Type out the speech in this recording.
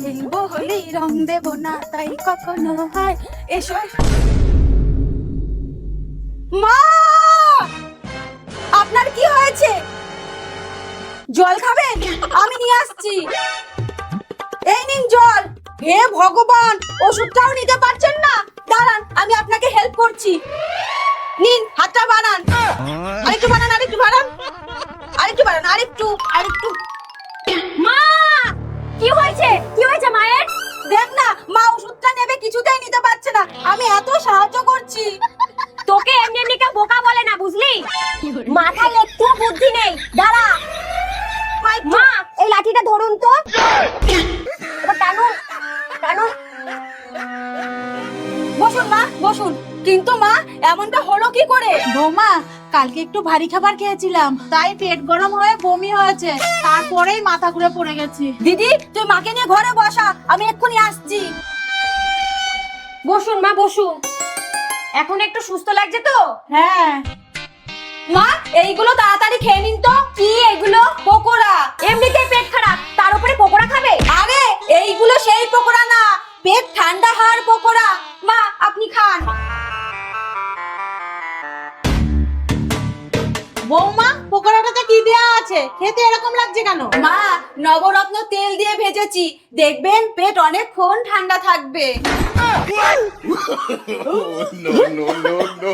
খেলবো হলি রং দেব না তাই কখনো হয় এসো। মা, আপনার কি হয়েছে? জল খাবেন? আমি নিয়ে আসছি। এই নিন জল। হে ভগবান, ওষুধটাও নিতে পারছেন না? দাঁড়ান, আমি আপনাকে হেল্প করছি। নিন, হাতটা বাড়ান। আরেকটু বাড়ান, আরেকটু বাড়ান, আরেকটু বাড়ান, আরেকটু আরেকটু। মা, কি হয়েছে? কি হয়েছে মায়ের? দেখ না, মা ওষুধটা নেবে, কিছুতেই নিতে পারছে না। আমি এত সাহায্য করছি। তোকে এমনি এমনি কেউ বোকা বলে না, বুঝলি? মাথায় একটু বুদ্ধি নেই। দাঁড়া মা, এই লাঠিটা ধরুন তো। এবার টানুন টানুন। বসুন মা, বসুন। কিন্তু মা, এমনটা হলো কি করে? বৌমা, কালকে একটু ভারী খাবার খেয়েছিলাম, তাই পেট গরম হয়ে বমি হয়েছে, তারপরেই মাথা ঘুরে পড়ে গেছি। দিদি, তুই মাকে নিয়ে ঘরে বসা, আমি এক্ষুনি আসছি। বসুন মা, বসুন। এখন একটু সুস্থ লাগছে তো? হ্যাঁ। মা, এইগুলো তাড়াতাড়ি খেয়ে নিন তো। কি এগুলো? পকোড়া। এমনিতেই পেট খারাপ, তার উপরে পকোড়া খাবে? আরে, এইগুলো সেই পকোড়া না, পেট ঠান্ডা হওয়ার পকোড়া। মা, আপনি খান। বৌমা, পকোড়াটাতে কি দেওয়া আছে? খেতে এরকম লাগছে কেন? মা, নবরত্ন তেল দিয়ে ভেজেছি, দেখবেন পেট অনেকক্ষণ ঠান্ডা থাকবে। no, no, no, no.